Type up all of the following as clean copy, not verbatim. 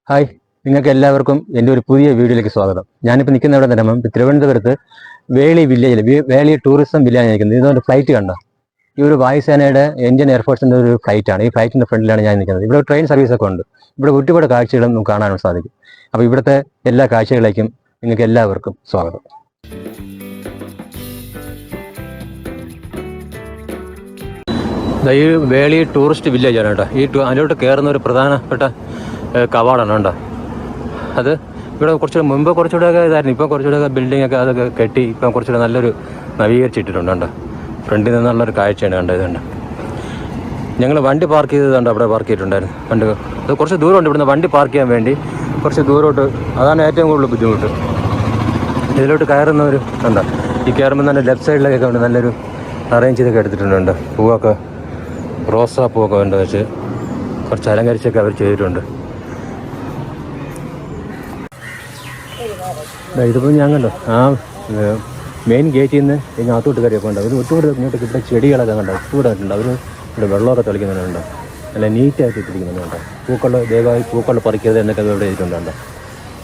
Hi, നിങ്ങൾക്ക് എല്ലാവർക്കും എൻ്റെ ഒരു പുതിയ വീഡിയോയിലേക്ക് സ്വാഗതം. ഞാനിപ്പോൾ നിൽക്കുന്ന ഇവിടെ നിലമം തിരുവനന്തപുരത്ത് വേളി വില്ലേജിൽ വേളി ടൂറിസം വില്ലേജ് നിൽക്കുന്നത്. ഇതൊരു ഫ്ലൈറ്റ് കണ്ടോ? ഈ ഒരു വായുസേനയുടെ ഇന്ത്യൻ എയർഫോഴ്സിൻ്റെ ഒരു ഫ്ലൈറ്റാണ്. ഈ ഫ്ലൈറ്റിൻ്റെ ഫ്രണ്ടിലാണ് ഞാൻ നിൽക്കുന്നത്. ഇവിടെ ട്രെയിൻ സർവീസൊക്കെ ഉണ്ട്. ഇവിടെ ഒരുപാട് കാഴ്ചകളും നമുക്ക് കാണാനും സാധിക്കും. അപ്പോൾ ഇവിടുത്തെ എല്ലാ കാഴ്ചകളിലേക്കും നിങ്ങൾക്ക് എല്ലാവർക്കും സ്വാഗതം. ഈ വേളി ടൂറിസ്റ്റ് വില്ലേജാണ് കേട്ടോ. അതിലോട്ട് കയറുന്ന ഒരു പ്രധാനപ്പെട്ട കവാടമാണ് കേട്ടോ. അത് ഇവിടെ മുമ്പ് കുറച്ചുകൂടെയൊക്കെ ഇതായിരുന്നു. ഇപ്പം കുറച്ചുകൂടെയൊക്കെ ബിൽഡിംഗ് ഒക്കെ അതൊക്കെ കെട്ടി ഇപ്പം കുറച്ചുകൂടെ നല്ലൊരു നവീകരിച്ചിട്ടിട്ടുണ്ട് കേട്ടോ. ഫ്രണ്ടിൽ നിന്നുള്ളൊരു കാഴ്ചയാണ് കണ്ടത്. ഇതുണ്ട്, ഞങ്ങൾ വണ്ടി പാർക്ക് ചെയ്തതുകൊണ്ട് അവിടെ പാർക്ക് ചെയ്തിട്ടുണ്ടായിരുന്നു. വണ്ടി അത് കുറച്ച് ദൂരമുണ്ട് ഇവിടുന്ന് വണ്ടി പാർക്ക് ചെയ്യാൻ വേണ്ടി. കുറച്ച് ദൂരോട്ട്, അതാണ് ഏറ്റവും കൂടുതൽ ബുദ്ധിമുട്ട്. ഇതിലോട്ട് കയറുന്നവർ കണ്ടോ, ഈ കയറുമ്പോൾ തന്നെ ലെഫ്റ്റ് സൈഡിലൊക്കെ ഉണ്ട് നല്ലൊരു അറേഞ്ച് ചെയ്തൊക്കെ എടുത്തിട്ടുണ്ട്. പൂവൊക്കെ റോസാ പൂവൊക്കെ ഉണ്ട് വെച്ച് കുറച്ച് അലങ്കരിച്ചൊക്കെ അവർ ചെയ്തിട്ടുണ്ട്. ഇതിപ്പോൾ ഞാൻ കണ്ടോ, ആ മെയിൻ ഗേറ്റിൽ നിന്ന് ഇതിനകത്തോട്ട് കയറിയൊക്കെ ഉണ്ട്. അവർ ഒട്ടുകൂടെ ഇങ്ങോട്ട് ഇവിടെ ചെടികളൊക്കെ കണ്ടോ ഒട്ടുകൂടെ ഉണ്ട്. അവർ ഇവിടെ വെള്ളമൊക്കെ തെളിക്കുന്നുണ്ട്. നല്ല നീറ്റായിട്ട് ഇട്ടിരിക്കുന്നുണ്ട്. ദയവായി പൂക്കൾ പറിക്കരുത് എന്നൊക്കെ അത് ഇവിടെ ചെയ്തിട്ടുണ്ട്.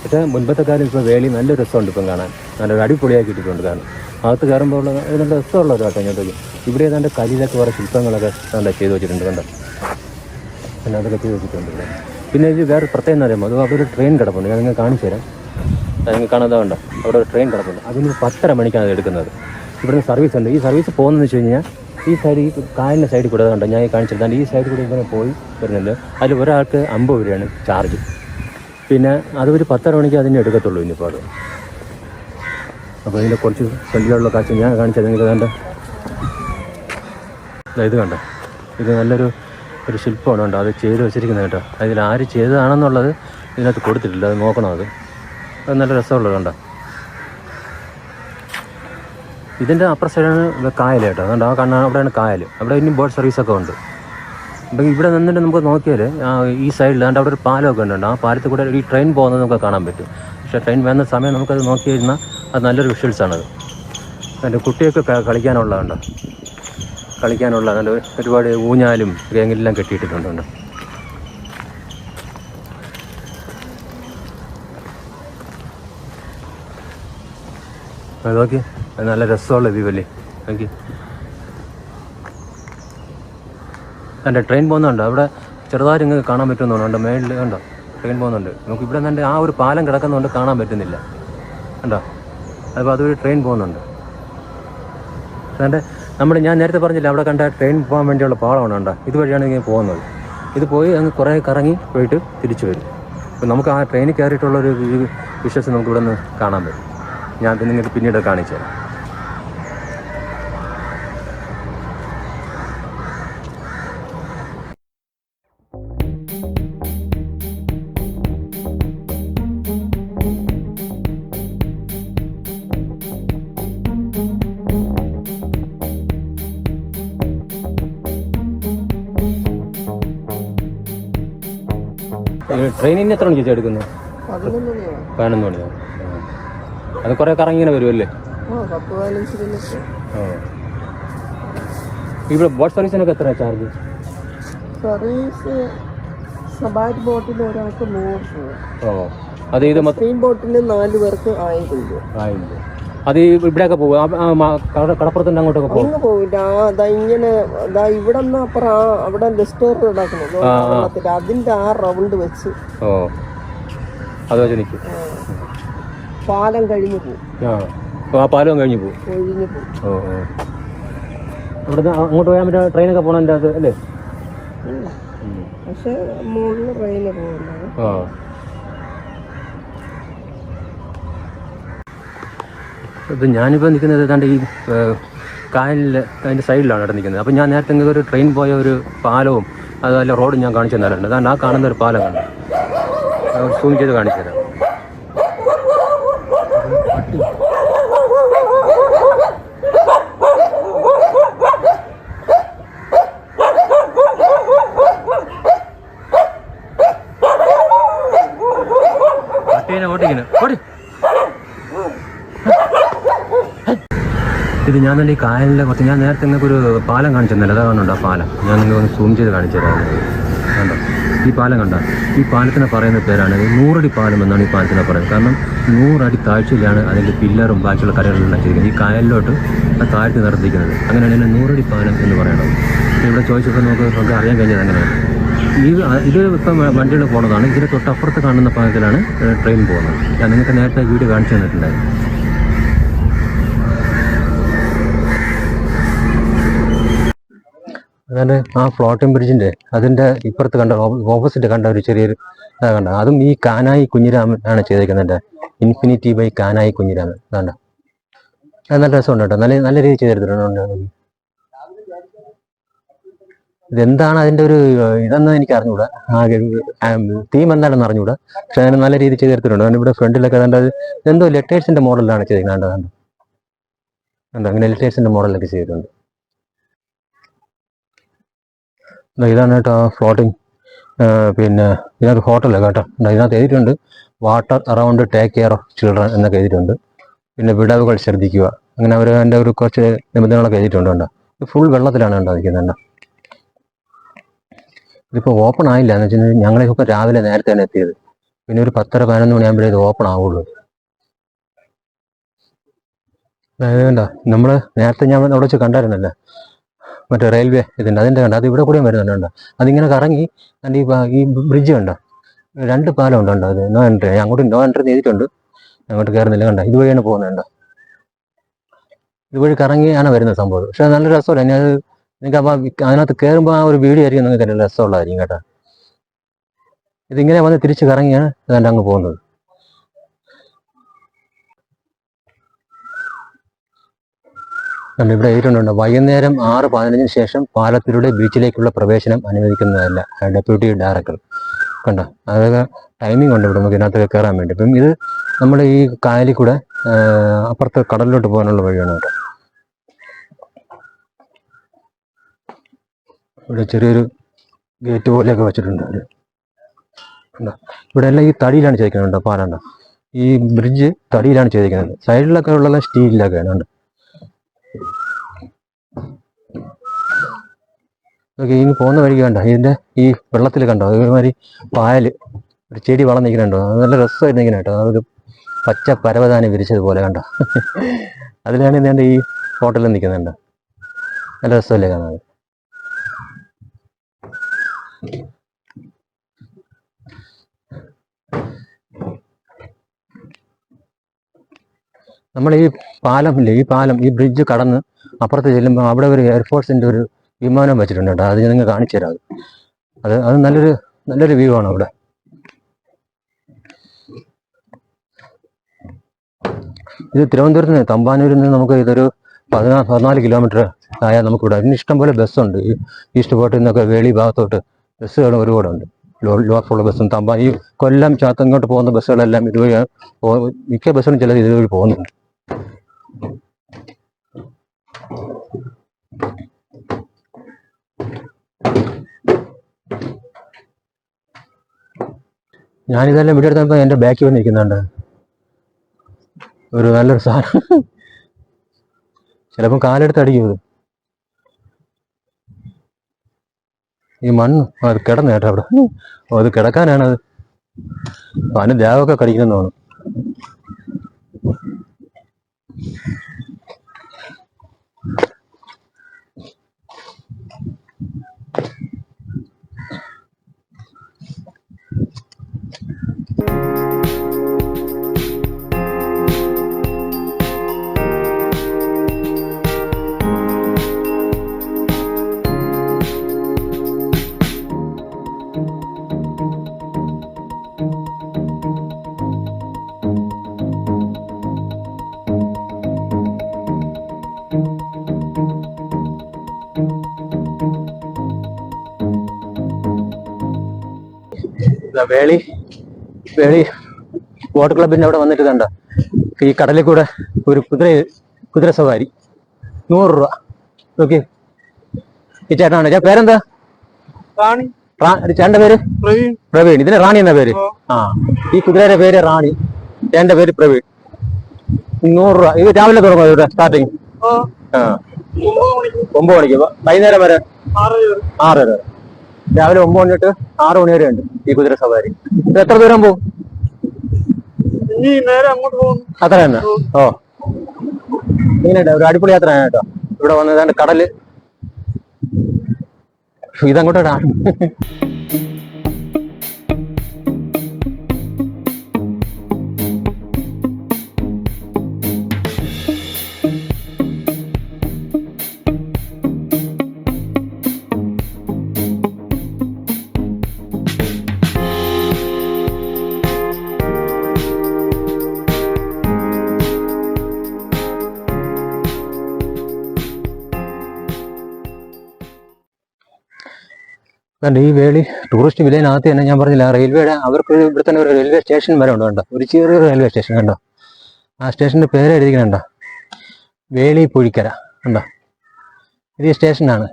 പക്ഷേ മുൻപത്തെ കാലം ഇപ്പോൾ വേളി നല്ല രസമുണ്ട് ഇപ്പം കാണാൻ. നല്ലൊരു അടിപൊളിയാക്കി ഇട്ടിട്ടുണ്ട്. കാരണം അകത്ത് കയറുമ്പോൾ ഉള്ള നല്ല രസമുള്ള ഒരു കേട്ടോ ഇങ്ങോട്ടേക്ക്. ഇവിടെ ഏതാണ്ട് കല്ലിലൊക്കെ കുറേ ശില്പങ്ങളൊക്കെ നല്ല ചെയ്ത് വെച്ചിട്ടുണ്ട് കണ്ടോ. പിന്നെ അതൊക്കെ ചെയ്ത് വെച്ചിട്ടുണ്ട്. പിന്നെ ഇത് വേറെ പ്രത്യേകം എന്ന് പറയുമ്പോൾ അവിടെ ഒരു ട്രെയിൻ കിടപ്പുണ്ട്. ഞാൻ നിങ്ങൾ കാണിച്ചു തരാം. നിങ്ങൾക്ക് കാണാതെ കണ്ടോ, അവിടെ ഒരു ട്രെയിൻ കിടപ്പുണ്ട്. അതിന് 10:30 മണിക്കാണ് അത് എടുക്കുന്നത്. ഇവിടുന്ന് സർവീസ് ഉണ്ട്. ഈ സർവീസ് പോകുന്നതെന്ന് വെച്ച് കഴിഞ്ഞാൽ ഈ സൈഡ്, ഈ കായലിൻ്റെ സൈഡിൽ കൂടെ കണ്ടോ ഞാൻ കാണിച്ചിട്ടുണ്ട്. ഈ സൈഡിൽ കൂടെ ഇങ്ങനെ പോയി വരുന്നുണ്ട്. അതിൽ ഒരാൾക്ക് 50 രൂപയാണ് ചാർജ്. പിന്നെ അതൊരു 10:30 മണിക്ക് അതിനെ എടുക്കത്തുള്ളൂ ഇനിയിപ്പോൾ അത്. അപ്പോൾ ഇതിൻ്റെ കുറച്ച് ഫ്രണ്ടിലുള്ള കാഴ്ച ഞാൻ കാണിച്ചത് നിങ്ങൾക്ക് കണ്ട. ഇത് കണ്ടോ, ഇത് നല്ലൊരു ശില്പമാണ് കണ്ടോ. അത് ചെയ്ത് വെച്ചിരിക്കുന്നത് കേട്ടോ. അതിൽ ആര് ചെയ്തതാണെന്നുള്ളത് ഇതിനകത്ത് കൊടുത്തിട്ടില്ല. അത് നോക്കണം. അത് നല്ല രസമുള്ളത് കണ്ടോ. ഇതിൻ്റെ അപ്പുറ സൈഡാണ് കായൽ കേട്ടോ. അതുകൊണ്ട് ആ അവിടെയാണ് കായൽ. അവിടെ ഇനി ബോട്ട് സർവീസൊക്കെ ഉണ്ട്. അപ്പോൾ ഇവിടെ നിന്നിട്ട് നമുക്ക് നോക്കിയാൽ ഈ സൈഡിൽ അവിടെ ഒരു പാലമൊക്കെ ഉണ്ട്. ആ പാലത്തിൽ കൂടെ ഈ ട്രെയിൻ പോകുന്നത് നമുക്ക് കാണാൻ പറ്റും. പക്ഷേ ട്രെയിൻ വരുന്ന സമയം നമുക്കത് നോക്കി കഴിഞ്ഞാൽ അത് നല്ലൊരു വിഷ്വൽസാണത്. അതിൻ്റെ കുട്ടിയൊക്കെ കളിക്കാനുള്ളതുണ്ട്. കളിക്കാനുള്ള നല്ല ഒരുപാട് ഊഞ്ഞാലും ഗേങ്ങെല്ലാം കെട്ടിയിട്ടിട്ടുണ്ട്. അത് നോക്കി, അത് നല്ല രസമുള്ള വ്യൂവല്ലേ നോക്കി. എൻ്റെ ട്രെയിൻ പോകുന്നുണ്ട്. അവിടെ ചെറുതായിട്ട് നിങ്ങൾക്ക് കാണാൻ പറ്റുന്നുണ്ട്. മേളിൽ കണ്ടോ ട്രെയിൻ പോകുന്നുണ്ട്. നമുക്ക് ഇവിടെ നിന്ന് ആ ഒരു പാലം കിടക്കുന്നതുകൊണ്ട് കാണാൻ പറ്റുന്നില്ല കണ്ടോ. അപ്പോൾ അതൊരു ട്രെയിൻ പോകുന്നുണ്ട്. അതുകൊണ്ട് ഞാൻ നേരത്തെ പറഞ്ഞില്ല, അവിടെ കണ്ട ട്രെയിൻ പോകാൻ വേണ്ടിയുള്ള പാളമാണ് കണ്ടോ. ഇതുവഴിയാണ് ഇങ്ങനെ പോകുന്നത്. ഇത് പോയി അങ്ങ് കുറേ കറങ്ങി പോയിട്ട് തിരിച്ചു വരും. അപ്പോൾ നമുക്ക് ആ ട്രെയിനിൽ കയറിയിട്ടുള്ളൊരു വിശ്വാസം നമുക്ക് ഇവിടെ നിന്ന് കാണാൻ പറ്റും. ഞാൻ നിങ്ങൾക്ക് പിന്നീട് കാണിച്ചു തരാം. ട്രെയിനിന് എത്ര മണിക്ക് എടുക്കുന്നത്? 11 മണിയോ? അത് കുറേ കറങ്ങിങ്ങനെ വരുമല്ലേ? ഇവിടെ ബോട്ട് സർവീസിനൊക്കെ എത്ര ചാർജ്? സർവീസ് സബാറ്റ് ബോട്ടിൽ ഒരാൾക്ക് 100 രൂപ. അത് ഇത് ബോട്ടിൽ 4 പേർക്ക് 1000 രൂപ. അത് ഇവിടെയൊക്കെ പോകും, കടപ്പുറത്തിൻ്റെ അങ്ങോട്ടൊക്കെ പോകും? അങ്ങ് പോയില്ല. ഇങ്ങനെ ഇവിടെ നിന്ന് അപ്പുറം അവിടെ ലിസ്റ്റോർ ഇടാക്കണം. അതിന്റെ ആ റൗണ്ട് വെച്ച് അത് വെച്ച് നിൽക്കും. പാലം കഴിഞ്ഞു പോകും. ആ പാലം കഴിഞ്ഞു പോകും. ഇവിടുന്ന് അങ്ങോട്ട് പോയാൽ മറ്റേ ട്രെയിനൊക്കെ പോകണം അത് അല്ലേ? പക്ഷെ മുകളിൽ ട്രെയിന് പോകുന്നത്. ഇപ്പം ഞാനിപ്പോൾ നിൽക്കുന്നത് ഏതാണ്ട് ഈ കായലിൽ അതിൻ്റെ സൈഡിലാണ് ഇവിടെ നിൽക്കുന്നത്. അപ്പം ഞാൻ നേരത്തെ ഒരു ട്രെയിൻ പോയ ഒരു പാലവും അതല്ല റോഡും ഞാൻ കാണിച്ചു തരാറുണ്ട്. അതാണ് ആ കാണുന്ന ഒരു പാലം കണ്ടു. സൂം ചെയ്ത് കാണിച്ചു തരാം. ഇത് ഞാൻ തന്നെ ഈ കായലിലെ കുറച്ച് ഞാൻ നേരത്തെ നിങ്ങൾക്ക് ഒരു പാലം കാണിച്ചു തന്നല്ലോ. അതാ കാണുന്നുണ്ടോ ആ പാലം? ഞാൻ നിങ്ങൾക്ക് ഒന്ന് സൂം ചെയ്ത് കാണിച്ചു തരാം. കണ്ടോ, ഈ പാലം കണ്ട, ഈ പാലത്തിനെ പറയുന്ന പേരാണ് 100 അടി പാലം എന്നാണ് ഈ പാലത്തിനെ പറയുന്നത്. കാരണം 100 അടി താഴ്ചയിലാണ് അതിൻ്റെ പില്ലറും ബാക്കിയുള്ള കരകളെല്ലാം ചെയ്തിരിക്കുന്നത്. ഈ കായലിലോട്ട് അത് താഴ്ത്തി നിർത്തിക്കുന്നത്. അങ്ങനെയാണ് ഇതിനെ 100 അടി പാലം എന്ന് പറയുന്നത്. ഇവിടെ ചോദിച്ചപ്പോൾ നമുക്ക് അറിയാൻ കഴിഞ്ഞത് അങ്ങനെയാണ്. ഇത് ഇപ്പം വണ്ടികൾ പോകുന്നതാണ്. ഇതിന് തൊട്ടപ്പുറത്ത് കാണുന്ന പാലത്തിലാണ് ട്രെയിൻ പോകുന്നത്. ഞാൻ നിങ്ങൾക്ക് നേരത്തെ വീഡിയോ കാണിച്ചു തന്നിട്ടുണ്ടായിരുന്നു. അതായത് ആ ഫ്ലോട്ടിംഗ് ബ്രിഡ്ജിൻ്റെ അതിൻ്റെ ഇപ്പുറത്ത് കണ്ട ഓപ്പോസിറ്റ് കണ്ട ഒരു ചെറിയൊരു കണ്ട, അതും ഈ കാനായി കുഞ്ഞിരാമൻ ആണ് ചെയ്തേക്കുന്നത്. ഇൻഫിനിറ്റി ബൈ കാനായി കുഞ്ഞിരാമൻ കണ്ട. അത് നല്ല രസമുണ്ട് കേട്ടോ. നല്ല രീതിയിൽ ചെയ്തെടുത്തിട്ടുണ്ട്. ഇതെന്താണ് അതിൻ്റെ ഒരു ഇതെന്ന് എനിക്ക് അറിഞ്ഞുകൂടാ, തീം എന്താണെന്ന് അറിഞ്ഞുകൂടാ. പക്ഷെ അതിന് നല്ല രീതിയിൽ ചെയ്തെടുത്തിട്ടുണ്ട്. കാരണം ഇവിടെ ഫ്രണ്ടിലൊക്കെ കണ്ടത് എന്തോ ലെറ്റേഴ്സിൻ്റെ മോഡലിലാണ് ചെയ്തിരിക്കുന്നത്. കണ്ടോ, അങ്ങനെ ലെറ്റേഴ്സിൻ്റെ മോഡലൊക്കെ ചെയ്തിട്ടുണ്ട്. ഇതാണ് കേട്ടോ ഫ്ലോട്ടിങ്. പിന്നെ ഇതിനകത്ത് ഹോട്ടലാണ് കേട്ടോ. ഇതിനകത്ത് എഴുതിയിട്ടുണ്ട് water around take care of children എന്നൊക്കെ എഴുതിയിട്ടുണ്ട്. പിന്നെ വിടവുകൾ ശ്രദ്ധിക്കുക, അങ്ങനെ അവർ അതിൻ്റെ ഒരു കുറച്ച് നിബന്ധനകളൊക്കെ എഴുതിയിട്ടുണ്ട്. കേട്ടോ, ഇത് ഫുൾ വെള്ളത്തിലാണ് ഉണ്ടായിരിക്കുന്നത്. ഇതിപ്പോൾ ഓപ്പൺ ആയില്ല എന്ന് വെച്ചാൽ ഞങ്ങളിപ്പോൾ രാവിലെ നേരത്തെ തന്നെ എത്തിയത്. പിന്നെ ഒരു 10-11 മണിയാകുമ്പോഴേ ഇത് ഓപ്പൺ ആവുള്ളൂ. അതായത് കണ്ട, നമ്മൾ നേരത്തെ ഞാൻ അവിടെ വെച്ച് കണ്ടായിരുന്നല്ലോ മറ്റേ റെയിൽവേ ഇതിൻ്റെ, അതിൻ്റെ കണ്ട അത് ഇവിടെ കൂടെയും വരുന്നുണ്ട്. അതിങ്ങനെ കറങ്ങി അതിൻ്റെ ഈ ബ്രിഡ്ജ് കണ്ട, 2 പാലം ഉണ്ടോ. അത് നോ എൻട്രി, അങ്ങോട്ട് നോ എൻട്രി ചെയ്തിട്ടുണ്ട്. അങ്ങോട്ട് കയറുന്നില്ല. കണ്ട, ഇതുവഴിയാണ് പോകുന്നുണ്ട്. ഇതുവഴി കറങ്ങിയാണ് വരുന്ന സംഭവം. പക്ഷെ നല്ല രസമല്ല. ഇനി അത് നിങ്ങൾക്ക് അപ്പോൾ അതിനകത്ത് കയറുമ്പോൾ ആ ഒരു വീഡിയോ ആയിരിക്കും നിങ്ങൾക്ക് നല്ല രസമുള്ളതായിരിക്കും കേട്ടോ. ഇതിങ്ങനെ വന്ന് തിരിച്ച് കറങ്ങിയാണ് അതിൻ്റെ അങ്ങ് പോകുന്നത്. ഇവിടെ എഴുതിയിട്ടുണ്ട് വൈകുന്നേരം 6:15 ശേഷം പാലത്തിലൂടെ ബീച്ചിലേക്കുള്ള പ്രവേശനം അനുവദിക്കുന്നതല്ല, ഡെപ്യൂട്ടി ഡയറക്ടർ. കണ്ടോ, അതൊക്കെ ടൈമിംഗ് ഉണ്ട് ഇവിടെ നമുക്ക് ഇതിനകത്ത് കയറാൻ വേണ്ടി. ഇപ്പം ഇത് നമ്മുടെ ഈ കായലിൽ കൂടെ അപ്പുറത്ത് കടലിലോട്ട് പോകാനുള്ള വഴിയാണ് കേട്ടോ. ഇവിടെ ചെറിയൊരു ഗേറ്റ് പോലെയൊക്കെ വെച്ചിട്ടുണ്ട്. ഇവിടെ എല്ലാം ഈ തടിയിലാണ് ചെയ്തിരിക്കുന്നത്. പാലണ്ട, ഈ ബ്രിഡ്ജ് തടിയിലാണ് ചെയ്തിരിക്കുന്നത്. സൈഡിലൊക്കെ ഉള്ള സ്റ്റീലിലൊക്കെയാണ്. ഉണ്ട് ഓക്കെ, ഇനി പോകുന്ന വഴിക്ക് കണ്ടോ, ഇതിൻ്റെ ഈ വെള്ളത്തിൽ കണ്ടോ ഒരുമാതിരി പായൽ ഒരു ചെടി വളർന്നിരിക്കുന്നുണ്ടോ. അത് നല്ല രസമായിരുന്നിങ്ങനെ കേട്ടോ. അതൊരു പച്ച പരവതാനി വിരിച്ചതുപോലെ കണ്ടോ. അതിലാണ് ഇതിൻ്റെ ഈ ഹോട്ടലിൽ നിൽക്കുന്നുണ്ട്. നല്ല രസമല്ലേ കാണാൻ. നമ്മൾ ഈ പാലം ഇല്ലേ, ഈ ബ്രിഡ്ജ് കടന്ന് അപ്പുറത്ത് ചെല്ലുമ്പോൾ അവിടെ ഒരു എയർഫോഴ്സിൻ്റെ ഒരു വിമാനം വെച്ചിട്ടുണ്ട് കേട്ടോ. അത് നിങ്ങൾ കാണിച്ചു തരാം. അത് നല്ലൊരു വ്യൂ ആണ് അവിടെ. ഇത് തിരുവനന്തപുരത്ത് നിന്ന് തമ്പാനൂരിൽ നിന്ന് നമുക്ക് ഇതൊരു 14 കിലോമീറ്റർ ആയാൽ നമുക്കിവിടെ. അതിന് ഇഷ്ടംപോലെ ബസ്സുണ്ട്. ഈ ഈസ്റ്റ് പോർട്ടിൽ നിന്നൊക്കെ വേളി ഭാഗത്തോട്ട് ബസ്സുകൾ ഒരുപാടുണ്ട്. ലോർഫുള്ള ബസ്സും ഈ കൊല്ലം ചാത്തങ്ങോട്ട് പോകുന്ന ബസ്സുകളെല്ലാം ഇതുവഴി, മിക്ക ബസ്സുകളും ചിലത് ഇതുവഴി പോകുന്നുണ്ട്. ഞാനിതെല്ലാം വീഡിയോ എടുത്തപ്പോൾ എൻ്റെ ബാക്കിൽ വന്ന് നിൽക്കുന്നുണ്ട് ഒരു നല്ലൊരു സാധനം. ചിലപ്പം കാലെടുത്ത് അടിക്കും. ഈ മണ്ണ് അത് കിടന്നു കേട്ടോ അവിടെ. അത് കിടക്കാനാണത്. അതിന് ദേഹമൊക്കെ കടിക്കണമെന്ന് തോന്നും. വേളി ബോട്ട് ക്ലബിൻ്റെ അവിടെ വന്നിട്ട് കണ്ട ഈ കടലിൽ കൂടെ ഒരു കുതിര സവാരി 100 രൂപ. ഓക്കെ, ഈ ചേട്ടനാണ്. പേരെന്താ? ചേട്ടൻ്റെ പേര് പ്രവീൺ. ഇതിന് റാണി എന്ന പേര്. ആ, ഈ കുതിരയുടെ പേര് റാണി, ചേട്ടൻ്റെ പേര് പ്രവീൺ. 100 രൂപ. ഇത് രാവിലെ തുടങ്ങും ഇവിടെ സ്റ്റാർട്ടിങ്. 9 മണിക്ക് വൈകുന്നേരം വരെ 6 വരെ. രാവിലെ 9 മണി തൊട്ട് 6 മണി വരെ ഉണ്ട് ഈ കുതിര സവാരി. ഇത് എത്ര ദൂരം പോകും? ഇനി നേരെ അങ്ങോട്ട് പോകും. അത്ര തന്നെ. ഓ, ഇങ്ങനെ ഒരു അടിപൊളി യാത്രയാണ് കേട്ടോ. ഇവിടെ വന്ന് ഏതാണ്ട് കടല് ഇതങ്ങോട്ടാ. ഈ വേളി ടൂറിസ്റ്റ് വില്ലേജിനകത്ത് തന്നെ ഞാൻ പറഞ്ഞില്ല, റെയിൽവേയുടെ അവർക്ക് ഇവിടെ തന്നെ ഒരു റെയിൽവേ സ്റ്റേഷൻ വരെ ഉണ്ട് കണ്ടോ. ഒരു ചെറിയ റെയിൽവേ സ്റ്റേഷൻ കണ്ടോ. ആ സ്റ്റേഷൻ്റെ പേര് എഴുതിക്കണുണ്ടോ, വേളി പുഴിക്കര കണ്ടോ. ഇത് ഈ സ്റ്റേഷനാണ്.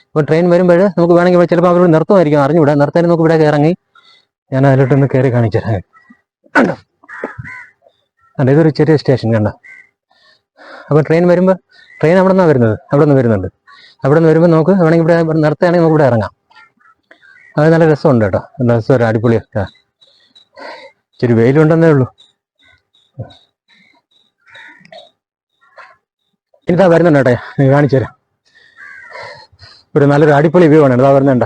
ഇപ്പോൾ ട്രെയിൻ വരുമ്പോൾ നമുക്ക് വേണമെങ്കിൽ ചിലപ്പോൾ അവർ നിർത്തുമായിരിക്കും, അറിഞ്ഞുകൂടാ. നിർത്താൻ നമുക്ക് ഇവിടെ ഇറങ്ങി ഞാൻ അതിലോട്ടൊന്ന് കയറി കാണിച്ചു തരാം. കണ്ടോ, കണ്ടോ, ഇതൊരു ചെറിയ സ്റ്റേഷൻ കണ്ടോ. അപ്പോൾ ട്രെയിൻ വരുമ്പോൾ ട്രെയിൻ അവിടെ നിന്നാണ് വരുന്നത്, അവിടെ നിന്ന് വരുന്നുണ്ട്. അവിടെ നിന്ന് വരുമ്പോൾ നമുക്ക് വേണമെങ്കിൽ ഇവിടെ നിർത്തുകയാണെങ്കിൽ നമുക്ക് ഇവിടെ ഇറങ്ങാം. അത് നല്ല രസമുണ്ട് കേട്ടോ, നല്ല രസം, അടിപൊളിയാണ്. ഇച്ചിരി വെയിലുണ്ടെന്നേ ഉള്ളൂ. ഇതാ വരുന്നുണ്ട് കേട്ടോ, കാണിച്ചു തരാം. ഒരു നല്ലൊരു അടിപൊളി വ്യൂ ആണ്. ഇതാ വരുന്നുണ്ട,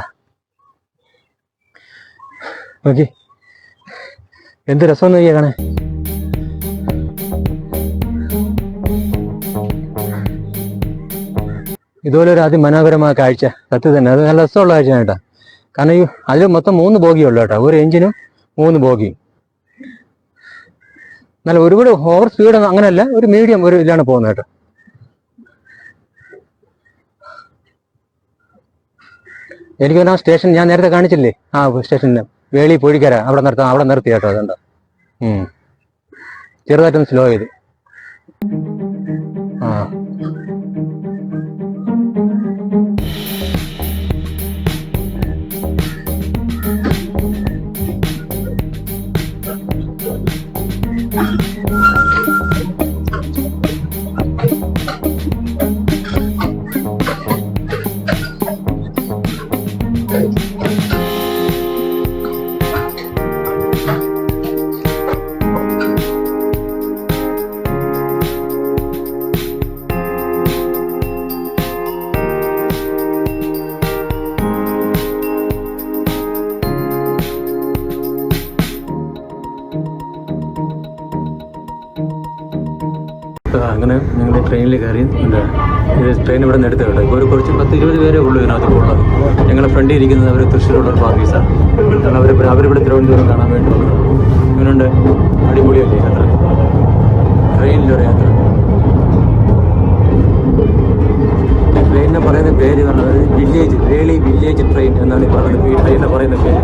നോക്കി എന്ത് രസം നോക്കിയാ കാണേ. ഇതുപോലെ ഒരു അതിമനോഹരമായ കാഴ്ച സത്യം തന്നെ. അത് നല്ല രസമുള്ള കാഴ്ചയാണ് കേട്ടോ. കാരണം ഈ അതിൽ മൊത്തം 3 ബോഗിയുള്ളൂ കേട്ടോ, ഒരു എഞ്ചിനും 3 ബോഗിയും. നല്ല ഒരുപാട് ഓവർ സ്പീഡ് അങ്ങനെയല്ല, ഒരു മീഡിയം ഒരു ഇതിലാണ് പോകുന്നത് കേട്ടോ. എനിക്ക് ആ സ്റ്റേഷൻ ഞാൻ നേരത്തെ കാണിച്ചില്ലേ, ആ സ്റ്റേഷനിൽ വേളി പുഴിക്കര അവിടെ നിർത്തി കേട്ടോ. അതുണ്ടോ, ചെറുതായിട്ടൊന്ന് സ്ലോ ചെയ്ത്. ആ അങ്ങനെ ഞങ്ങൾ ട്രെയിനിൽ കയറി. എന്താ ഇത് ട്രെയിൻ ഇവിടെ നിന്ന് എടുത്ത് കേട്ടോ. ഇപ്പോൾ ഒരു കുറച്ച് 10-20 പേരേ ഉള്ളൂ ഇതിനകത്ത് ഉള്ളത്. ഞങ്ങളുടെ ഫ്രണ്ടിൽ ഇരിക്കുന്നത് അവർ തൃശ്ശൂരുള്ള ഒരു പാർട്ടീസാണ്. കാരണം അവരിവിടെ തിരുവനന്തപുരം കാണാൻ വേണ്ടി വന്നത്. ഇവനുണ്ട്, അടിപൊളിയല്ലേ യാത്ര, ട്രെയിനിലൊരു യാത്ര. ട്രെയിനിനെ പറയുന്ന പേര് പറഞ്ഞത് വില്ലേജ്, വേളി വില്ലേജ് ട്രെയിൻ എന്നാണ് ഈ പറയുന്നത്. ഈ ട്രെയിനിനെ പറയുന്ന പേര്.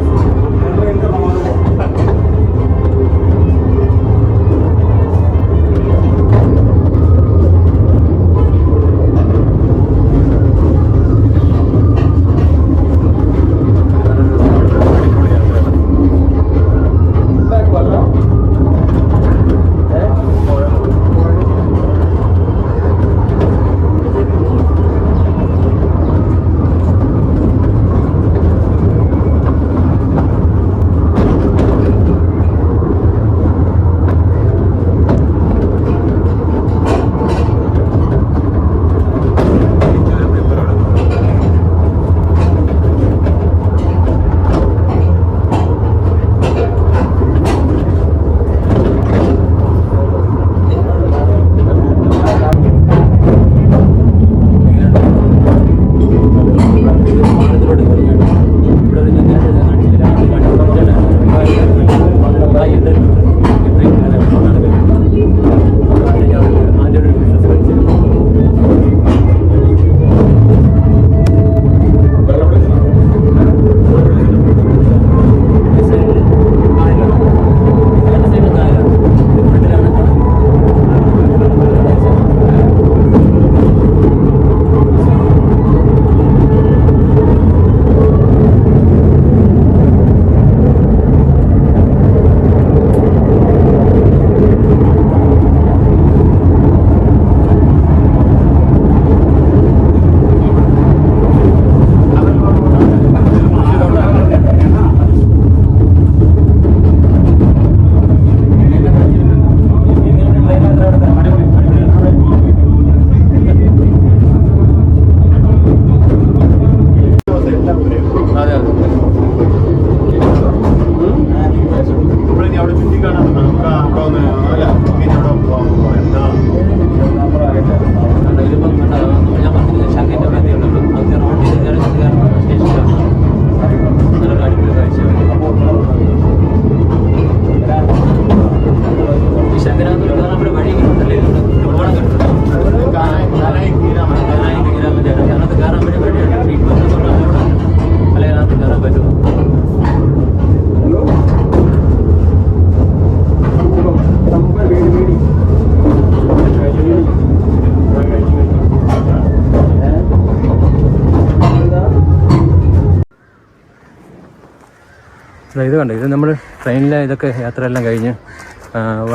ഇത് കണ്ടു, ഇത് നമ്മൾ ട്രെയിനിലെ ഇതൊക്കെ യാത്രയെല്ലാം കഴിഞ്ഞ്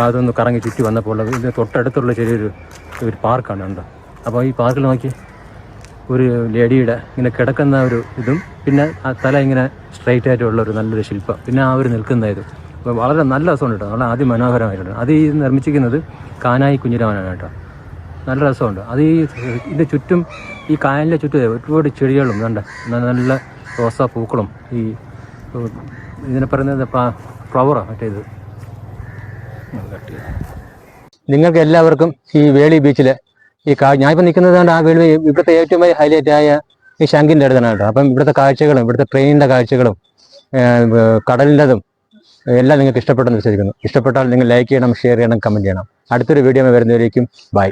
അതൊന്ന് കറങ്ങി ചുറ്റി വന്നപ്പോൾ ഇത് തൊട്ടടുത്തുള്ള ചെറിയൊരു പാർക്കാണ് കണ്ടോ. അപ്പോൾ ഈ പാർക്കിൽ നോക്കി ഒരു ലേഡിയുടെ ഇങ്ങനെ കിടക്കുന്ന ഒരു ഇതും പിന്നെ ആ തല ഇങ്ങനെ സ്ട്രൈറ്റ് ആയിട്ടുള്ള ഒരു നല്ലൊരു ശില്പം, പിന്നെ ആ ഒരു നിൽക്കുന്ന ഇതും അപ്പോൾ വളരെ നല്ല രസമുണ്ട് കേട്ടോ. വളരെ അതിമനോഹരമായിട്ടുണ്ട്. അത് ഈ നിർമ്മിച്ചിരിക്കുന്നത് കാനായി കുഞ്ഞിരാമനാണ് കേട്ടോ. നല്ല രസമുണ്ട്. അത് ഇതിൻ്റെ ചുറ്റും ഈ കായലിൻ്റെ ചുറ്റും ഒരുപാട് ചെടികളും കണ്ട നല്ല റോസാ പൂക്കളും ഈ ഇതിനെ പറയുന്നത് ഫ്ലവറോ മറ്റേത്. നിങ്ങൾക്ക് എല്ലാവർക്കും ഈ വേളി ബീച്ചിൽ ഈ ഞാനിപ്പോൾ നിൽക്കുന്നത് കൊണ്ട് ആ വേളി ഇവിടുത്തെ ഏറ്റവും വലിയ ഹൈലൈറ്റ് ആയ ഈ ശംഖിൻ്റെ അടുത്താണ് കേട്ടോ. അപ്പം ഇവിടുത്തെ കാഴ്ചകളും ഇവിടുത്തെ ട്രെയിനിൻ്റെ കാഴ്ചകളും കടലിൻ്റെതും എല്ലാം നിങ്ങൾക്ക് ഇഷ്ടപ്പെട്ടെന്ന് വിശ്വസിക്കുന്നു. ഇഷ്ടപ്പെട്ടാൽ നിങ്ങൾ ലൈക്ക് ചെയ്യണം, ഷെയർ ചെയ്യണം, കമൻറ്റ് ചെയ്യണം. അടുത്തൊരു വീഡിയോ വരുന്നവരേക്കും ബൈ.